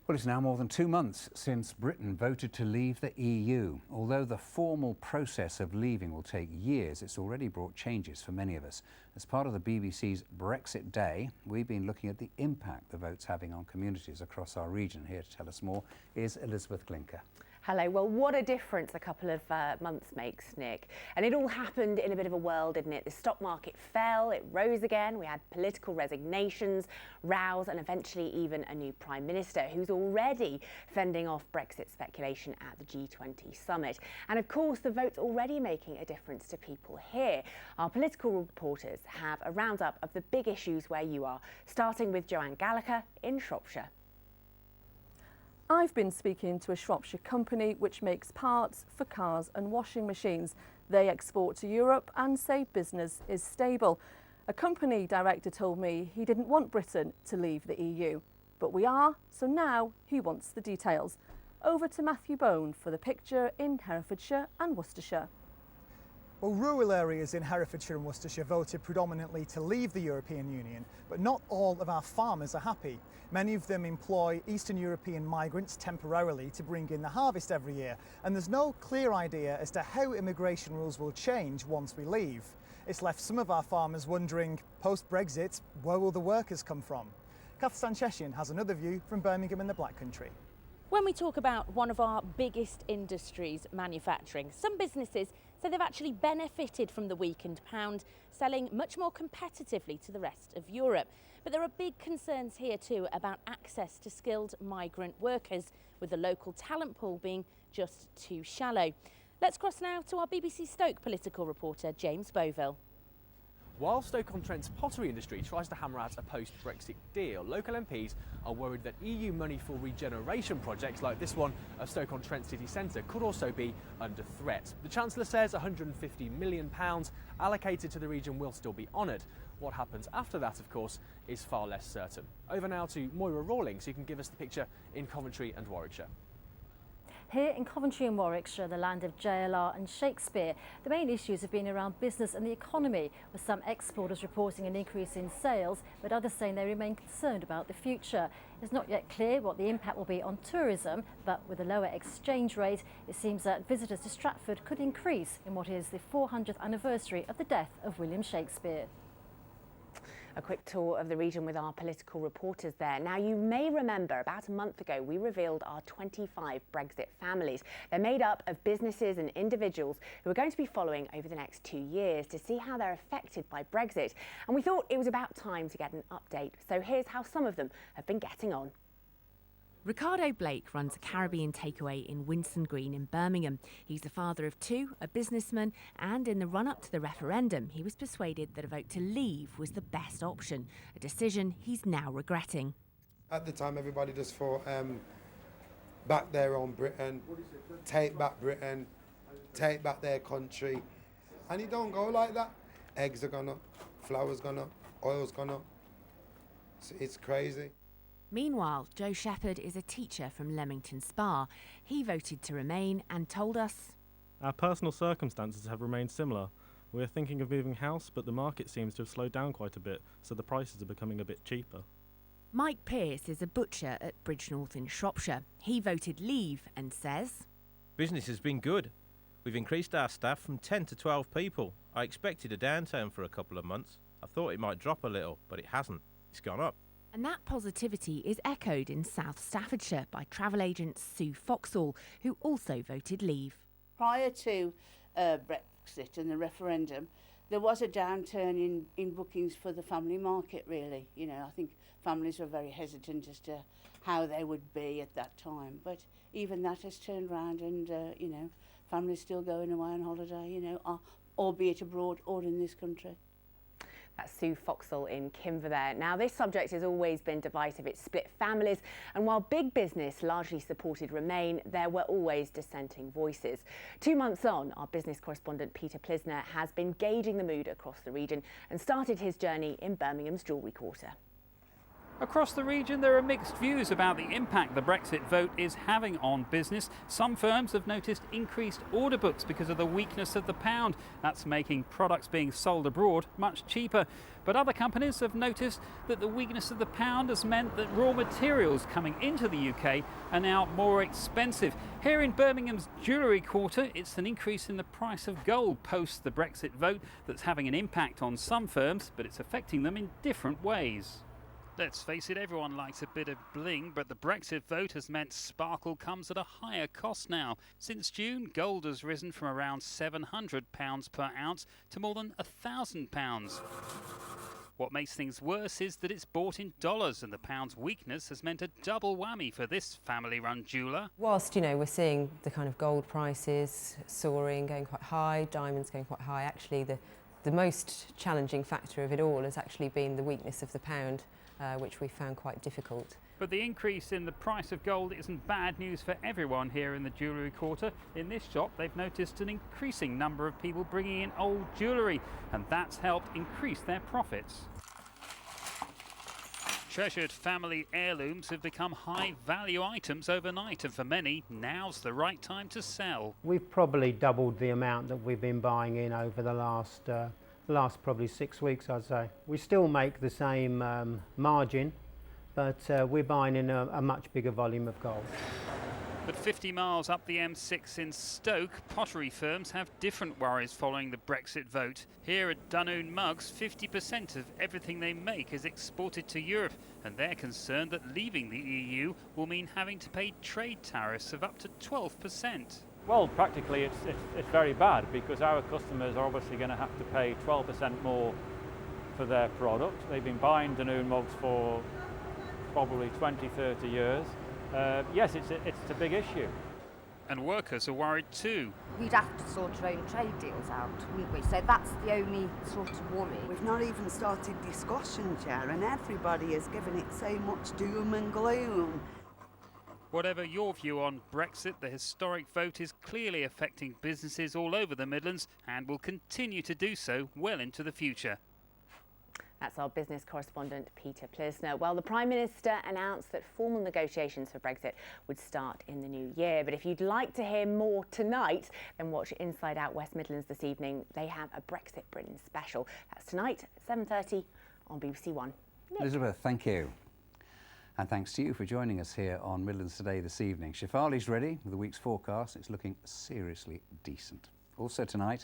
Well, it's now more than 2 months since Britain voted to leave the EU. Although the formal process of leaving will take years, it's already brought changes for many of us. As part of the BBC's Brexit Day, we've been looking at the impact the vote's having on communities across our region. Here to tell us more is Elizabeth Glinker. Hello. Well, what a difference a couple of months makes, Nick. And it all happened in a bit of a whirl, didn't it? The stock market fell, it rose again. We had political resignations, rows, and eventually even a new Prime Minister who's already fending off Brexit speculation at the G20 summit. And of course, the vote's already making a difference to people here. Our political reporters have a roundup of the big issues where you are, starting with Joanne Gallagher in Shropshire. I've been speaking to a Shropshire company which makes parts for cars and washing machines. They export to Europe and say business is stable. A company director told me he didn't want Britain to leave the EU. But we are, so now he wants the details. Over to Matthew Bone for the picture in Herefordshire and Worcestershire. Well, rural areas in Herefordshire and Worcestershire voted predominantly to leave the European Union, but not all of our farmers are happy. Many of them employ Eastern European migrants temporarily to bring in the harvest every year, and there's no clear idea as to how immigration rules will change once we leave. It's left some of our farmers wondering, post-Brexit, where will the workers come from? Kath Sancheshian has another view from Birmingham in the Black Country. When we talk about one of our biggest industries, manufacturing, some businesses say they've actually benefited from the weakened pound, selling much more competitively to the rest of Europe. But there are big concerns here too about access to skilled migrant workers, with the local talent pool being just too shallow. Let's cross now to our BBC Stoke political reporter, James Boville. While Stoke-on-Trent's pottery industry tries to hammer out a post-Brexit deal, local MPs are worried that EU money for regeneration projects like this one of Stoke-on-Trent city centre could also be under threat. The Chancellor says £150 million allocated to the region will still be honoured. What happens after that, of course, is far less certain. Over now to Moira Rawlings, who can give us the picture in Coventry and Warwickshire. Here in Coventry and Warwickshire, the land of JLR and Shakespeare, the main issues have been around business and the economy, with some exporters reporting an increase in sales, but others saying they remain concerned about the future. It's not yet clear what the impact will be on tourism, but with a lower exchange rate, it seems that visitors to Stratford could increase in what is the 400th anniversary of the death of William Shakespeare. A quick tour of the region with our political reporters there. Now, you may remember about a month ago we revealed our 25 Brexit families. They're made up of businesses and individuals who are going to be following over the next 2 years to see how they're affected by Brexit. And we thought it was about time to get an update. So here's how some of them have been getting on. Ricardo Blake runs a Caribbean takeaway in Winson Green in Birmingham. He's the father of two, a businessman, and in the run-up to the referendum, he was persuaded that a vote to leave was the best option, a decision he's now regretting. At the time, everybody just thought, back their own Britain, take back Britain, take back their country. And it don't go like that. Eggs are gone up, flour's gone up, oil's gone up. It's crazy. Meanwhile, Joe Shepherd is a teacher from Leamington Spa. He voted to remain and told us, "Our personal circumstances have remained similar. We are thinking of moving house, but the market seems to have slowed down quite a bit, so the prices are becoming a bit cheaper." Mike Pearce is a butcher at Bridgnorth in Shropshire. He voted leave and says, "Business has been good. We've increased our staff from 10 to 12 people. I expected a downturn for a couple of months. I thought it might drop a little, but it hasn't. It's gone up." And that positivity is echoed in South Staffordshire by travel agent Sue Foxall, who also voted leave. Prior to Brexit and the referendum, there was a downturn in bookings for the family market, really. You know, I think families were very hesitant as to how they would be at that time. But even that has turned round and, you know, families still going away on holiday, you know, albeit abroad or in this country. That's Sue Foxall in Kimver there. Now, this subject has always been divisive. It's split families. And while big business largely supported Remain, there were always dissenting voices. 2 months on, our business correspondent Peter Plisner has been gauging the mood across the region and started his journey in Birmingham's Jewellery Quarter. Across the region, there are mixed views about the impact the Brexit vote is having on business. Some firms have noticed increased order books because of the weakness of the pound. That's making products being sold abroad much cheaper. But other companies have noticed that the weakness of the pound has meant that raw materials coming into the UK are now more expensive. Here in Birmingham's jewellery quarter, it's an increase in the price of gold post the Brexit vote that's having an impact on some firms, but it's affecting them in different ways. Let's face it, everyone likes a bit of bling, but the Brexit vote has meant sparkle comes at a higher cost now. Since June, gold has risen from around £700 per ounce to more than £1,000. What makes things worse is that it's bought in dollars, and the pound's weakness has meant a double whammy for this family-run jeweller. Whilst, you know, we're seeing the kind of gold prices soaring, going quite high, diamonds going quite high, actually the most challenging factor of it all has actually been the weakness of the pound, which we found quite difficult. But the increase in the price of gold isn't bad news for everyone here in the jewellery quarter. In this shop, they've noticed an increasing number of people bringing in old jewellery, and that's helped increase their profits. Treasured family heirlooms have become high-value items overnight, and for many, now's the right time to sell. We've probably doubled the amount that we've been buying in over the last probably 6 weeks, I'd say. We still make the same margin, but we're buying in a much bigger volume of gold. But 50 miles up the M6 in Stoke, pottery firms have different worries following the Brexit vote. Here at Dunoon Mugs, 50% of everything they make is exported to Europe, and they're concerned that leaving the EU will mean having to pay trade tariffs of up to 12%. Well, practically it's very bad, because our customers are obviously going to have to pay 12% more for their product. They've been buying Dunoon mugs for probably 20, 30 years. Yes, it's a big issue. And workers are worried too. We'd have to sort our own trade deals out, wouldn't we? So that's the only sort of worry. We've not even started discussions yet, and everybody is giving it so much doom and gloom. Whatever your view on Brexit, the historic vote is clearly affecting businesses all over the Midlands and will continue to do so well into the future. That's our business correspondent, Peter Plisner. Well, the Prime Minister announced that formal negotiations for Brexit would start in the new year. But if you'd like to hear more tonight, then watch Inside Out West Midlands this evening. They have a Brexit Britain special. That's tonight at 7:30 on BBC One. Nick. Elizabeth, thank you. And thanks to you for joining us here on Midlands Today this evening. Shefali's ready with the week's forecast. It's looking seriously decent. Also tonight,